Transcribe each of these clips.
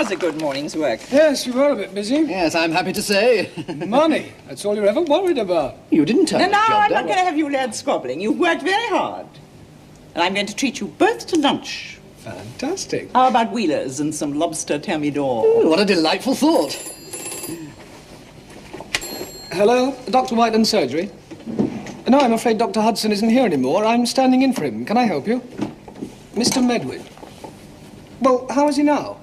was a good morning's work. Yes, you were a bit busy. Yes, I'm happy to say. Money. That's all you're ever worried about. You didn't tell me. No, I'm not going to have you lads squabbling. You've worked very hard. And I'm going to treat you both to lunch. Fantastic. How about Wheelers and some lobster thermidor? Oh, what a delightful thought. Hello, Dr. Whiteland's surgery. No, I'm afraid Dr. Hudson isn't here anymore. I'm standing in for him. Can I help you? Mr. Medwin. Well, how is he now?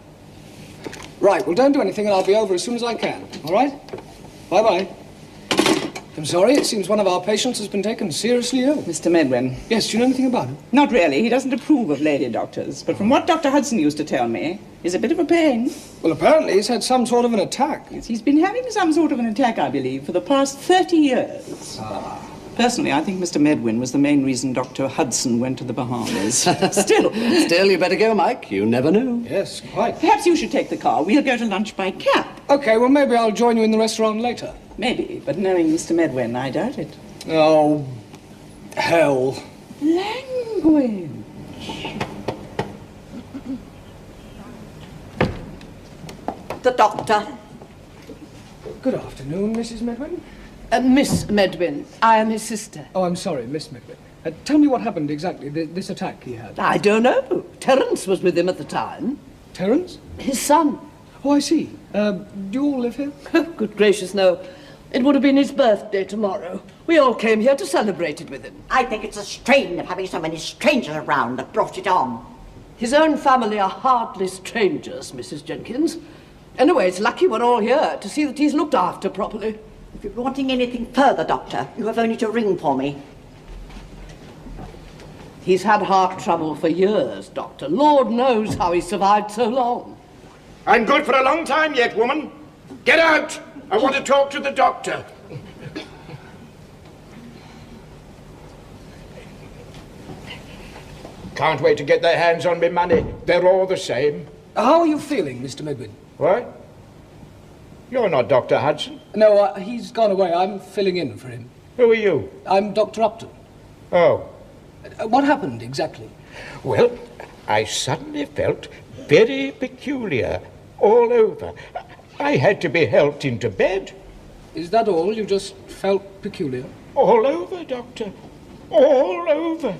Right, well, don't do anything and I'll be over as soon as I can. All right? Bye-bye. I'm sorry, it seems one of our patients has been taken seriously ill. Mr. Medwin. Yes, do you know anything about him? Not really. He doesn't approve of lady doctors. But from what Dr. Hudson used to tell me, he's a bit of a pain. Well, apparently he's had some sort of an attack. Yes, he's been having some sort of an attack, I believe, for the past 30 years. Personally, I think Mr. Medwin was the main reason Dr. Hudson went to the Bahamas. Still, you better go, Mike. You never know. Yes, quite. Perhaps you should take the car. We'll go to lunch by cab. Okay, well, maybe I'll join you in the restaurant later. Maybe, but knowing Mr. Medwin, I doubt it. Oh, hell. Language. The doctor. Good afternoon, Mrs. Medwin. Miss Medwin. I am his sister. Oh, I'm sorry, Miss Medwin. Tell me what happened exactly, this attack he had. I don't know. Terence was with him at the time. Terence? His son. Oh, I see. Do you all live here? Good gracious, no. It would have been his birthday tomorrow. We all came here to celebrate it with him. I think it's a strain of having so many strangers around that brought it on. His own family are hardly strangers, Mrs. Jenkins. Anyway, it's lucky we're all here to see that he's looked after properly. If you're wanting anything further, Doctor, you have only to ring for me. He's had heart trouble for years, Doctor. Lord knows how he survived so long. I'm good for a long time yet, woman. Get out! I want to talk to the doctor. Can't wait to get their hands on me money. They're all the same. How are you feeling, Mr. Medwin? What? You're not Dr. Hudson. No, he's gone away. I'm filling in for him. Who are you? I'm Dr. Upton. Oh. What happened exactly? Well, I suddenly felt very peculiar all over. I had to be helped into bed. Is that all? You just felt peculiar? All over, Doctor. All over.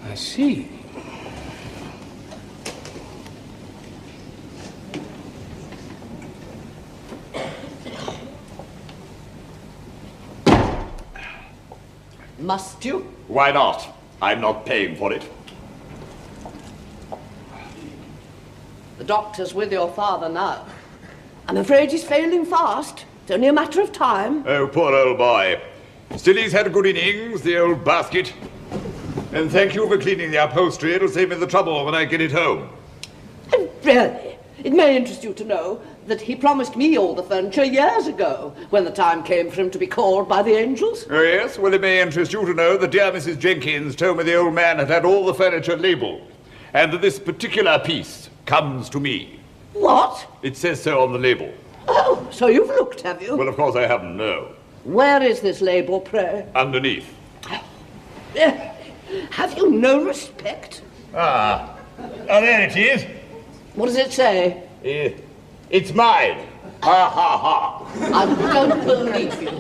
I see. Must you? Why not? I'm not paying for it. The doctor's with your father now. I'm afraid he's failing fast. It's only a matter of time. Oh, poor old boy. Still, he's had a good innings, the old basket. And thank you for cleaning the upholstery. It'll save me the trouble when I get it home. And really, it may interest you to know that he promised me all the furniture years ago, when the time came for him to be called by the angels. Oh, yes? Well, it may interest you to know that dear Mrs. Jenkins told me the old man had had all the furniture labelled, and that this particular piece comes to me. What? It says so on the label. Oh, so you've looked, have you? Well, of course I haven't, no. Where is this label, pray? Underneath. Have you no respect? Ah, there it is. What does it say? It's mine. Ha, ha, ha. I don't believe you.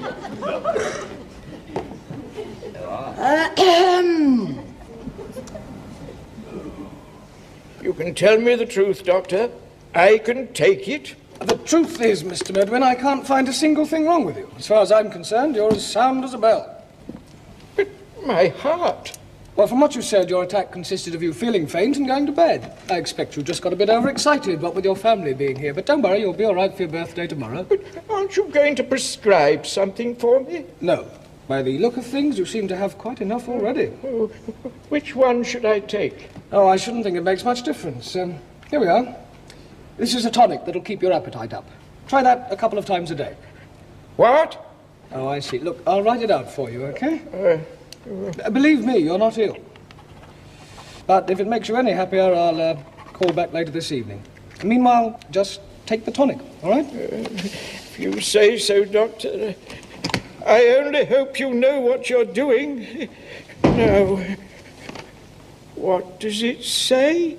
You can tell me the truth, Doctor. I can take it. The truth is, Mr. Medwin, I can't find a single thing wrong with you. As far as I'm concerned, you're as sound as a bell. But my heart. Well, from what you said, your attack consisted of you feeling faint and going to bed. I expect you just got a bit overexcited, what with your family being here. But don't worry, you'll be all right for your birthday tomorrow. But aren't you going to prescribe something for me? No. By the look of things, you seem to have quite enough already. Oh, which one should I take? Oh, I shouldn't think it makes much difference. Here we are. This is a tonic that'll keep your appetite up. Try that a couple of times a day. What? Oh, I see. Look, I'll write it out for you, okay? Believe me, you're not ill. But if it makes you any happier, I'll call back later this evening. Meanwhile, just take the tonic, all right? If you say so, Doctor. I only hope you know what you're doing. Now, what does it say?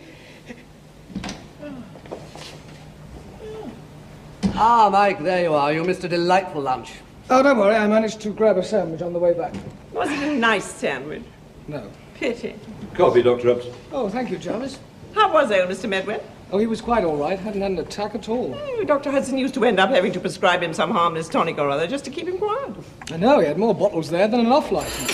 Ah, Mike, there you are. You missed a delightful lunch. Oh, don't worry, I managed to grab a sandwich on the way back. Was it a nice sandwich? No. Pity. Coffee, Dr. Upton. Oh, thank you, Jarvis. How was old Mr. Medwin? Oh, he was quite all right. Hadn't had an attack at all. Dr. Hudson used to end up having to prescribe him some harmless tonic or other just to keep him quiet. I know, he had more bottles there than an off-license.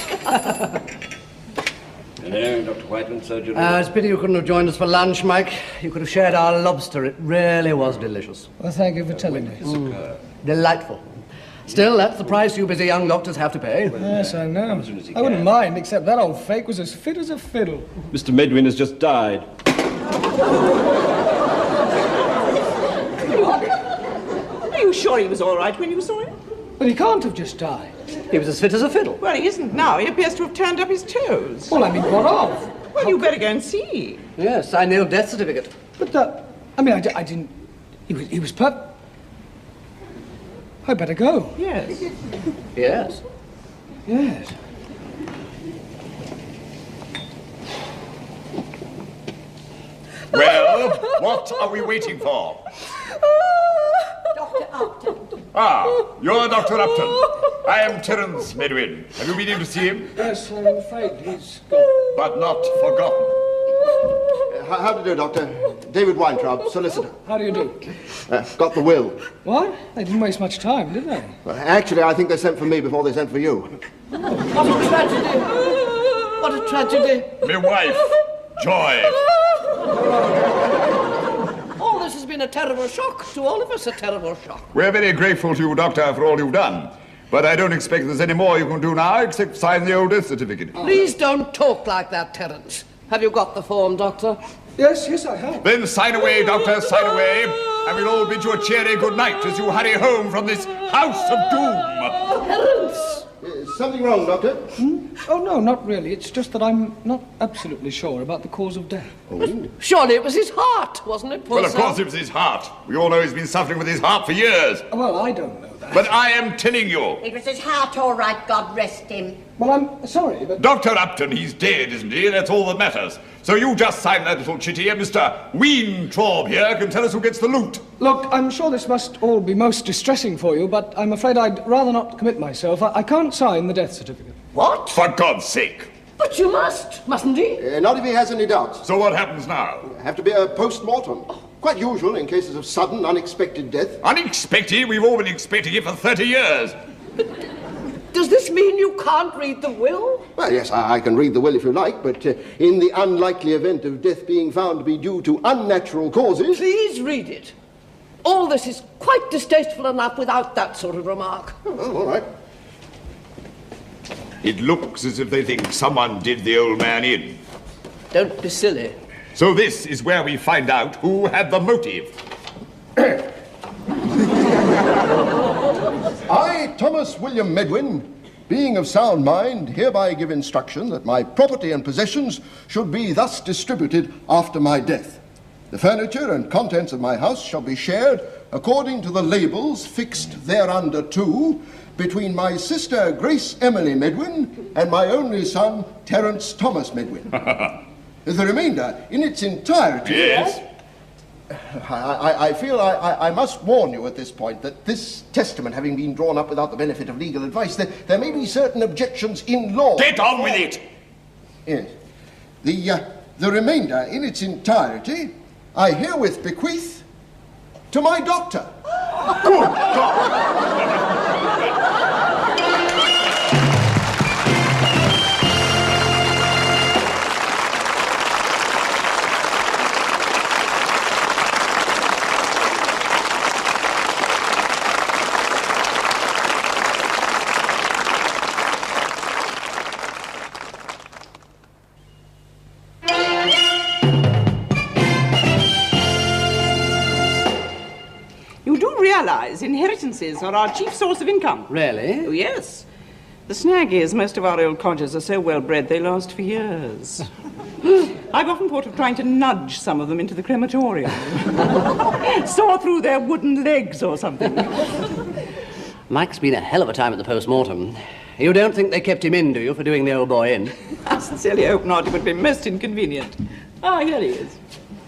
Hello, Dr. Whiteman, surgeon. It's a pity you couldn't have joined us for lunch, Mike. You could have shared our lobster. It really was delicious. Well, thank you for telling me. Delightful. Still, that's the price you busy young doctors have to pay. Yes, I know. I wouldn't mind, except that old fake was as fit as a fiddle. Mr. Medwin has just died. Are you sure he was all right when you saw him? But he can't have just died. He was as fit as a fiddle. Well, he isn't now. He appears to have turned up his toes. Well, I mean, what of? Well, you better go and see. Yes, I know death certificate. But I didn't... He was I'd better go. Yes. Yes. Yes. Well, what are we waiting for? Dr. Upton. Ah, you're Dr. Upton. I am Terence Medwin. Have you been in to see him? Yes, I'm afraid he's gone. But not forgotten. How do you do, Doctor? David Weintraub, solicitor. How do you do? Got the will. What? They didn't waste much time, did they? Well, actually, I think they sent for me before they sent for you. What a tragedy. What a tragedy. My wife, Joy. All this has been a terrible shock to all of us, a terrible shock. We're very grateful to you, Doctor, for all you've done. But I don't expect there's any more you can do now except sign the old death certificate. Please don't talk like that, Terence. Have you got the form, Doctor? Yes, I have. Then sign away, Doctor, sign away. And we'll all bid you a cheery good night as you hurry home from this house of doom. Terence! Something wrong, Doctor? Oh, no, not really. It's just that I'm not absolutely sure about the cause of death. Surely it was his heart, wasn't it, poor Well, of soul? course it was his heart. We all know he's been suffering with his heart for years. Well, I don't know that. But I am telling you. It was his heart, all right, God rest him. Well, I'm sorry, but... Dr. Upton, he's dead, isn't he? That's all that matters. So you just sign that little chitty and Mr. Weintraub here can tell us who gets the loot. Look, I'm sure this must all be most distressing for you, but I'm afraid I'd rather not commit myself. I can't sign the death certificate. What? For God's sake. But you must, mustn't he? Not if he has any doubts. So what happens now? Have to be a post-mortem. Quite usual in cases of sudden, unexpected death. Unexpected? We've all been expecting it for 30 years. Does this mean you can't read the will? Well, yes, I can read the will if you like, but in the unlikely event of death being found to be due to unnatural causes... Please read it. All this is quite distasteful enough without that sort of remark. Oh, all right. It looks as if they think someone did the old man in. Don't be silly. So this is where we find out who had the motive. I, Thomas William Medwin, being of sound mind, hereby give instruction that my property and possessions should be thus distributed after my death. The furniture and contents of my house shall be shared according to the labels fixed thereunder too, between my sister Grace Emily Medwin and my only son Terence Thomas Medwin. The remainder in its entirety... Yes? I feel I must warn you at this point that this testament having been drawn up without the benefit of legal advice, there may be certain objections in law. Get on with it! Yes. The remainder in its entirety I herewith bequeath to my doctor. Good God! You do realize inheritances are our chief source of income? Really? Oh, yes. The snag is most of our old codgers are so well bred they last for years. I've often thought of trying to nudge some of them into the crematorium. Saw through their wooden legs or something. Mike's been a hell of a time at the post-mortem. You don't think they kept him in, do you, for doing the old boy in? I sincerely hope not. It would be most inconvenient. Ah, here he is.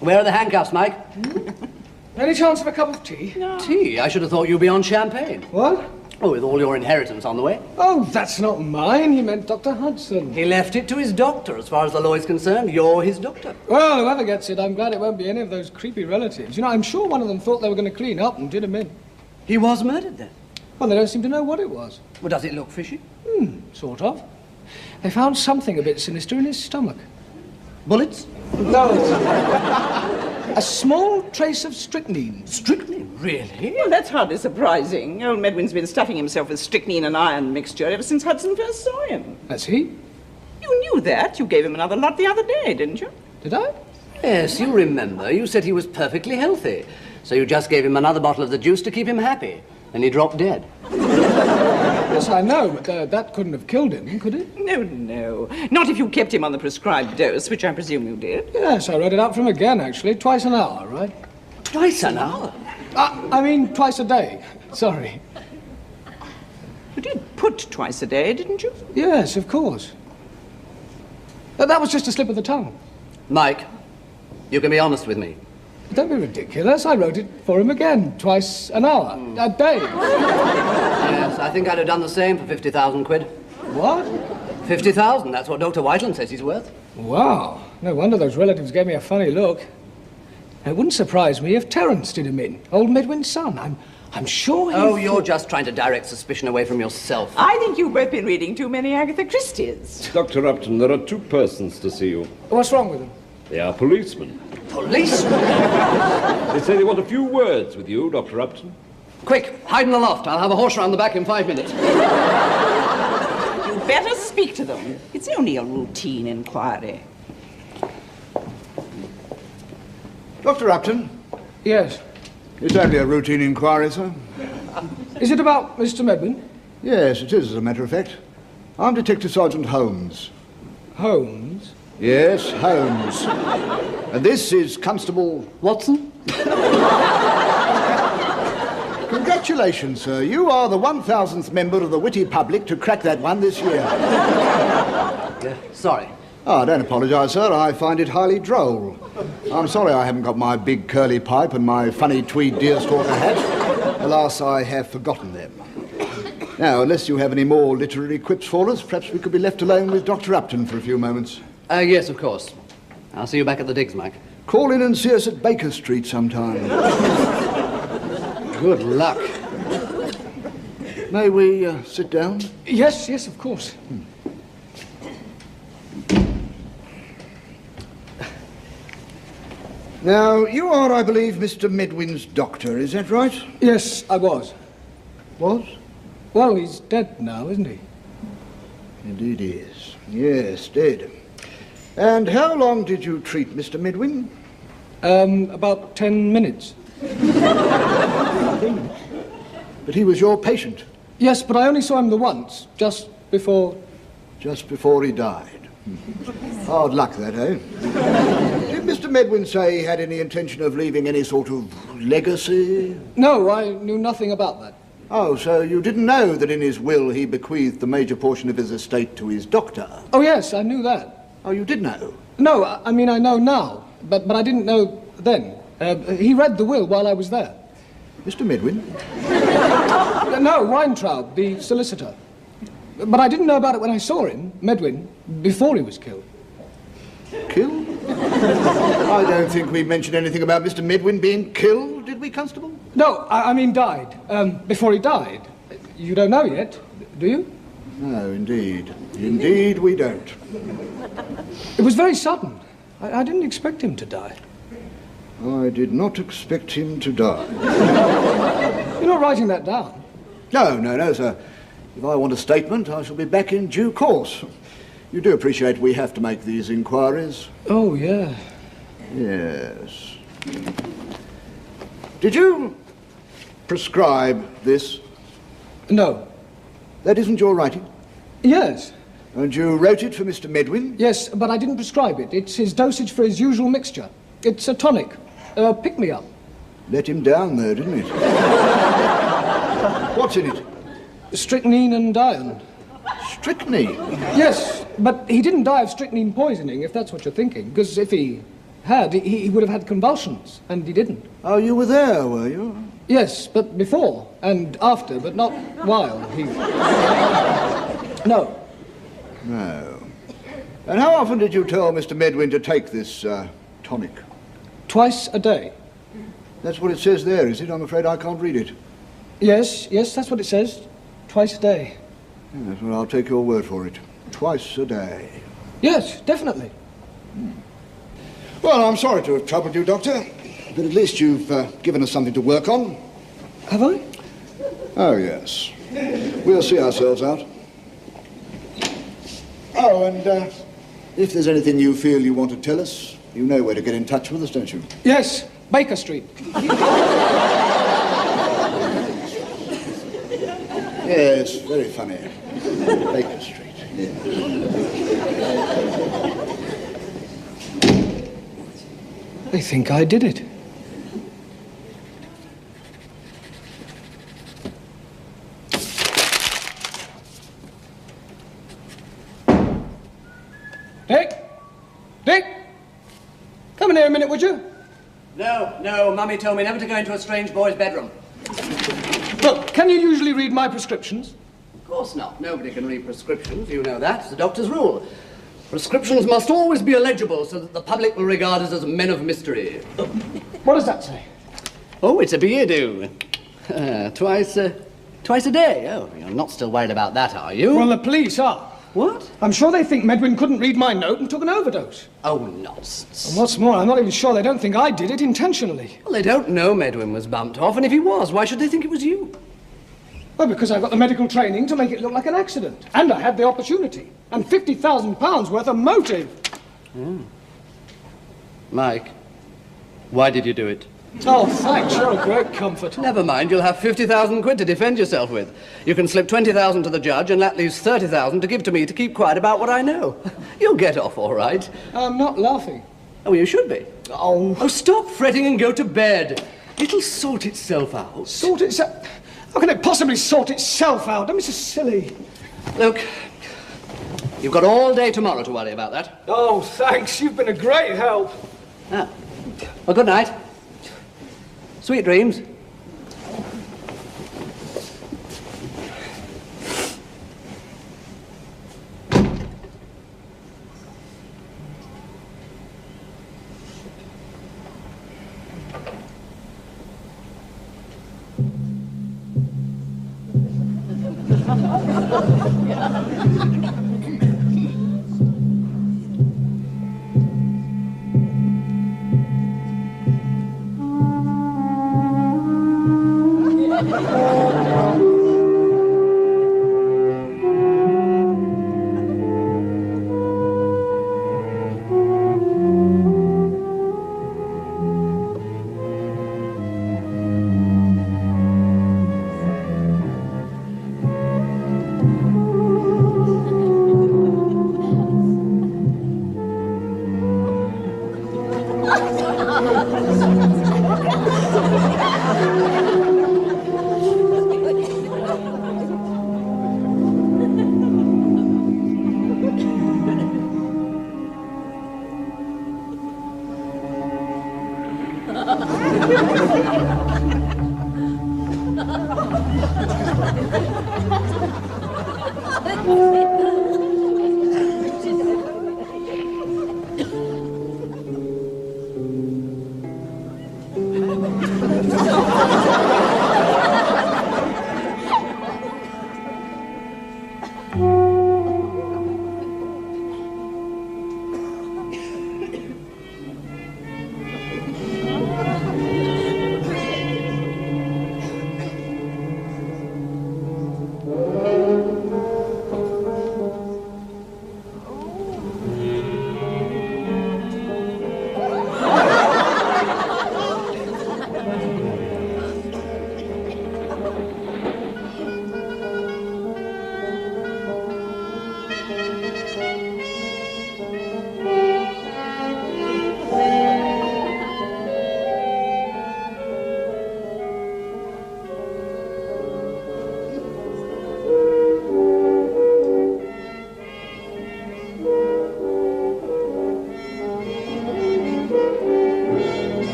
Where are the handcuffs, Mike? Any chance of a cup of tea? Tea? I should have thought you'd be on champagne. What? Oh, with all your inheritance on the way. Oh, that's not mine. He meant Dr. Hudson. He left it to his doctor. As far as the law is concerned, you're his doctor. Well, whoever gets it, I'm glad it won't be any of those creepy relatives. You know, I'm sure one of them thought they were going to clean up and did him in. He was murdered then? Well, they don't seem to know what it was. Well, does it look fishy? Sort of. They found something a bit sinister in his stomach. Bullets? No. A small trace of strychnine. Strychnine? Really? Well, that's hardly surprising. Old Medwin's been stuffing himself with strychnine and iron mixture ever since Hudson first saw him. Has he? You knew that. You gave him another lot the other day, didn't you? Did I? Yes, you remember. You said he was perfectly healthy. So you just gave him another bottle of the juice to keep him happy. And he dropped dead. Yes, I know, but that couldn't have killed him, could it? No, no. Not if you kept him on the prescribed dose, which I presume you did. Yes, I wrote it out for him again, actually. Twice an hour, right? Twice an hour? I mean, twice a day. Sorry. You did put twice a day, didn't you? Yes, of course. That was just a slip of the tongue. Mike, you can be honest with me. Don't be ridiculous. I wrote it for him again. Twice an hour. A day. Yes, I think I'd have done the same for 50,000 quid. What? 50,000, that's what Dr. Whiteland says he's worth. Wow. No wonder those relatives gave me a funny look. It wouldn't surprise me if Terence did him in. Old Medwin's son. I'm sure he... Oh, you're just trying to direct suspicion away from yourself. I think you've both been reading too many Agatha Christie's. Dr. Upton, there are two persons to see you. What's wrong with them? They are policemen. Policemen? They say they want a few words with you, Dr. Upton. Quick, hide in the loft. I'll have a horse round the back in 5 minutes. You better speak to them. It's only a routine inquiry. Dr. Upton? Yes. It's only a routine inquiry, sir. Is it about Mr. Medwin? Yes, it is, as a matter of fact. I'm Detective Sergeant Holmes. Holmes? Yes, Holmes. And this is Constable... Watson? Congratulations, sir. You are the 1,000th member of the witty public to crack that one this year. Sorry. Oh, don't apologise, sir. I find it highly droll. I'm sorry I haven't got my big curly pipe and my funny tweed deerstalker hat. Alas, I have forgotten them. Now, unless you have any more literary quips for us, perhaps we could be left alone with Dr. Upton for a few moments. Yes, of course. I'll see you back at the digs, Mike. Call in and see us at Baker Street sometime. Good luck. May we sit down? Yes, yes, of course. Now, you are, I believe, Mr. Medwin's doctor, is that right? Yes, I was. Was? Well, he's dead now, isn't he? Indeed he is. Yes, dead. And how long did you treat Mr. Medwin? About 10 minutes. But he was your patient? Yes, but I only saw him the once, just before... Just before he died. Hard luck, that, eh? Did Mr. Medwin say he had any intention of leaving any sort of legacy? No, I knew nothing about that. Oh, so you didn't know that in his will he bequeathed the major portion of his estate to his doctor? Oh, yes, I knew that. Oh, you did know? No, I mean, I know now, but I didn't know then. He read the will while I was there. Mr. Medwin? No, Weintraub, the solicitor. But I didn't know about it when I saw him, Medwin, before he was killed. Killed? I don't think we mentioned anything about Mr. Medwin being killed, did we, Constable? No, I mean died. Before he died. You don't know yet, do you? No, indeed. Indeed we don't. It was very sudden. I didn't expect him to die. I did not expect him to die. You're not writing that down? No, sir. If I want a statement, I shall be back in due course. You do appreciate we have to make these inquiries? Oh, yeah. Yes. Did you prescribe this? No. That isn't your writing? Yes. And you wrote it for Mr. Medwin? Yes, but I didn't prescribe it. It's his dosage for his usual mixture. It's a tonic. Pick-me-up. Let him down, though, didn't it? What's in it? Strychnine and iron. Strychnine? Yes, but he didn't die of strychnine poisoning, if that's what you're thinking. Because if he had, he would have had convulsions, and he didn't. Oh, you were there, were you? Yes, but before and after, but not while he... No. No. And how often did you tell Mr. Medwin to take this tonic? Twice a day. That's what it says there, is it? I'm afraid I can't read it. Yes, that's what it says. Twice a day. Yes, well, I'll take your word for it. Twice a day. Yes, definitely. Well, I'm sorry to have troubled you, Doctor, but at least you've given us something to work on. Have I? Oh, yes. We'll see ourselves out. Oh, and if there's anything you feel you want to tell us, you know where to get in touch with us, don't you? Yes, Baker Street. Yes, very funny. Baker Street, yeah. They think I did it. Dick? Come in here a minute, would you? No, Mummy told me never to go into a strange boy's bedroom. Look, can you usually read my prescriptions? Of course not. Nobody can read prescriptions, you know that. It's the doctor's rule. Prescriptions must always be illegible so that the public will regard us as men of mystery. What does that say? Oh, it's a beardo. Twice a day. Oh, you're not still worried about that, are you? Well, the police are. What? I'm sure they think Medwin couldn't read my note and took an overdose. Oh, nonsense. And what's more, I'm not even sure they don't think I did it intentionally. Well, they don't know Medwin was bumped off, and if he was, why should they think it was you? Well, because I got the medical training to make it look like an accident. And I had the opportunity. And £50,000 worth of motive. Mike, why did you do it? Oh, thanks. You're a great comfort. Never mind, you'll have 50,000 quid to defend yourself with. You can slip 20,000 to the judge, and that leaves 30,000 to give to me to keep quiet about what I know. You'll get off all right. I'm not laughing. Oh, you should be. Oh, Stop fretting and go to bed. It'll sort itself out. sort itself... How can it possibly sort itself out? Don't be so silly. Look, you've got all day tomorrow to worry about that. Oh, thanks. You've been a great help. Ah. Well, good night. Sweet dreams.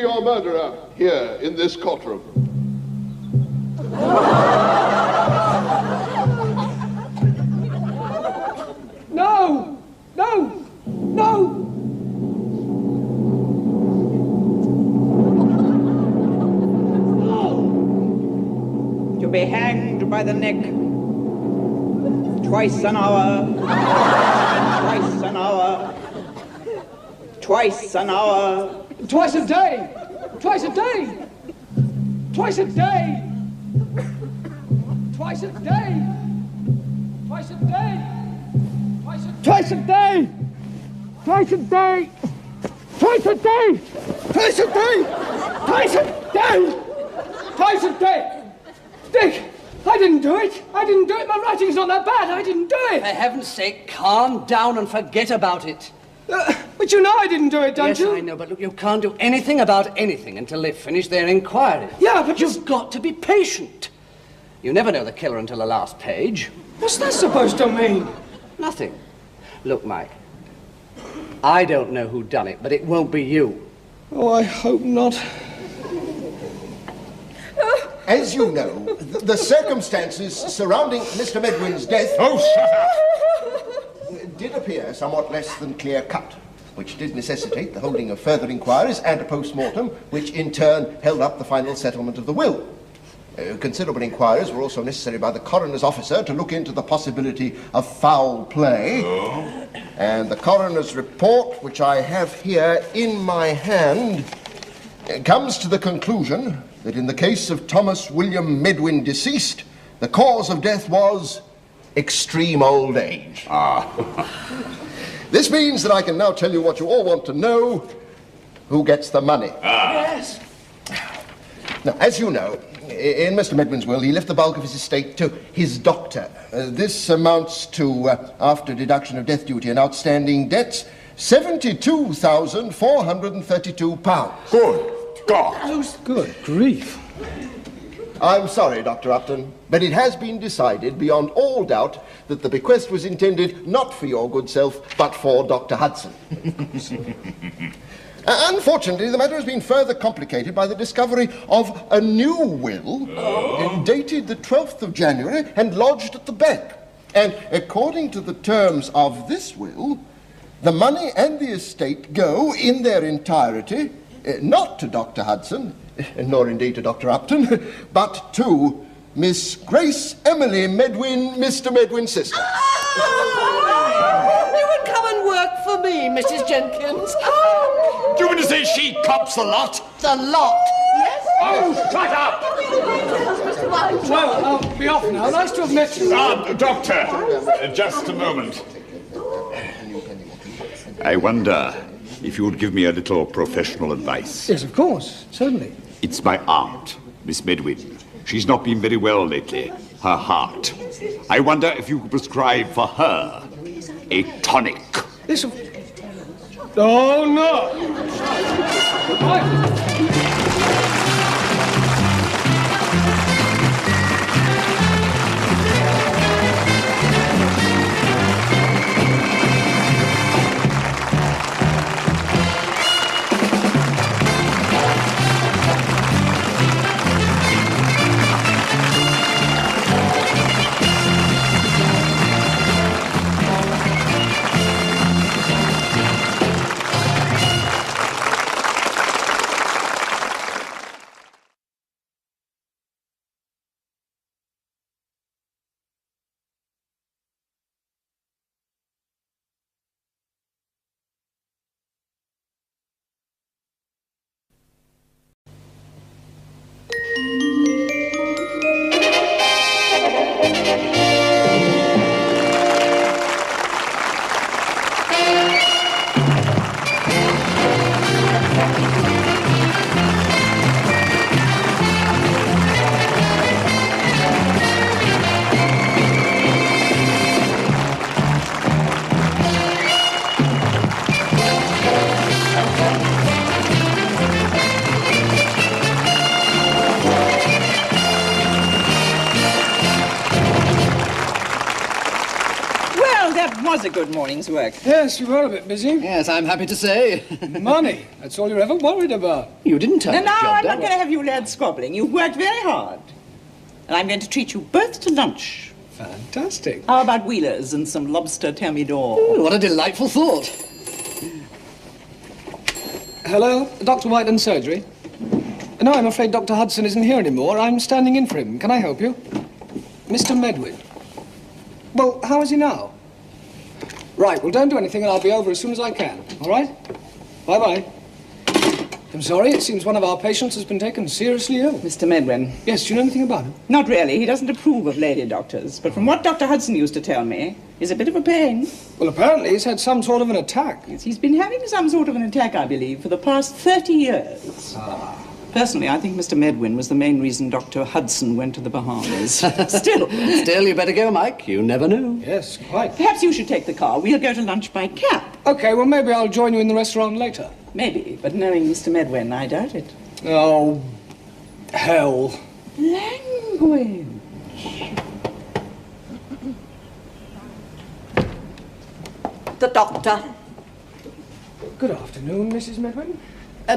your murderer here in this courtroom? No! No! No! To be hanged by the neck twice an hour, twice an hour, twice an hour. Twice a day! Twice a day! Twice a day! Twice a day! Twice a day! Twice a day! Twice a day! Twice a day! Twice a day! Twice a day! Twice a day! Dick, I didn't do it. I didn't do it. My writing's not that bad. I didn't do it. For heaven's sake, calm down and forget about it. But you know I didn't do it, don't you? Yes, I know, but look, you can't do anything about anything until they've finished their inquiry. Yeah, but you've got to be patient. You never know the killer until the last page. What's that supposed to mean? Nothing. Look, Mike, I don't know who done it, but it won't be you. Oh, I hope not. As you know, the circumstances surrounding Mr. Medwin's death... Oh, shut up! ...did appear somewhat less than clear-cut, which did necessitate the holding of further inquiries and a post-mortem, which in turn held up the final settlement of the will. Considerable inquiries were also necessary by the coroner's officer to look into the possibility of foul play. Oh. And the coroner's report, which I have here in my hand, comes to the conclusion that in the case of Thomas William Medwin deceased, the cause of death was extreme old age. This means that I can now tell you what you all want to know: who gets the money. Yes. Now, as you know, in Mr. Medwin's will, he left the bulk of his estate to his doctor. This amounts to, after deduction of death duty and outstanding debts, £72,432. Good God! Good grief. I'm sorry, Dr. Upton, but it has been decided beyond all doubt that the bequest was intended not for your good self, but for Dr. Hudson. Unfortunately, the matter has been further complicated by the discovery of a new will dated the 12th of January and lodged at the bank. And according to the terms of this will, the money and the estate go in their entirety not to Dr. Hudson, nor indeed to Dr. Upton, but to Miss Grace Emily Medwin, Mr. Medwin's sister. You would come and work for me, Mrs. Jenkins. Do you mean to say she cops the lot? The lot? Yes. Oh, shut up! Well, I'll be off now. Nice to have met you. Doctor, just a moment. I wonder if you would give me a little professional advice. Yes, of course. Certainly. It's my aunt, Miss Medwin. She's not been very well lately. Her heart. I wonder if you could prescribe for her a tonic. This... Oh, no! a good morning's work. Yes, you were a bit busy. Yes, I'm happy to say. Money. That's all you're ever worried about. You didn't tell me. No, I'm not going to have you lads squabbling. You've worked very hard. And I'm going to treat you both to lunch. Fantastic. How about Wheelers and some lobster thermidor? Ooh, what a delightful thought. Hello, Dr. Whiteland's surgery. No, I'm afraid Dr. Hudson isn't here anymore. I'm standing in for him. Can I help you? Mr. Medwin. Well, how is he now? Right, well, don't do anything and I'll be over as soon as I can. All right? Bye-bye. I'm sorry, it seems one of our patients has been taken seriously ill. Mr. Medwin. Yes, do you know anything about him? Not really. He doesn't approve of lady doctors. But from what Dr. Hudson used to tell me, he's a bit of a pain. Well, apparently he's had some sort of an attack. Yes, he's been having some sort of an attack, I believe, for the past 30 years. Personally, I think Mr. Medwin was the main reason Dr. Hudson went to the Bahamas. Still, you better go, Mike. You never know. Yes, quite. Perhaps you should take the car. We'll go to lunch by cab. Okay, well, maybe I'll join you in the restaurant later. Maybe, but knowing Mr. Medwin, I doubt it. Oh, hell. Language. The doctor. Good afternoon, Mrs. Medwin.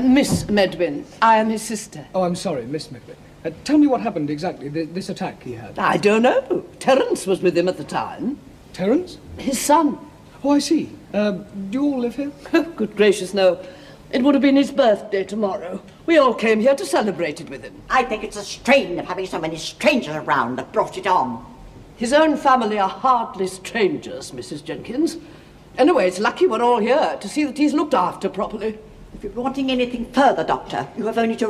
Miss Medwin. I am his sister. Oh, I'm sorry, Miss Medwin. Tell me what happened exactly, this attack he had. I don't know. Terence was with him at the time. Terence? His son. Oh, I see. Do you all live here? Good gracious, no. It would have been his birthday tomorrow. We all came here to celebrate it with him. I think it's a strain of having so many strangers around that brought it on. His own family are hardly strangers, Mrs. Jenkins. Anyway, it's lucky we're all here to see that he's looked after properly. If you're wanting anything further, Doctor, you have only to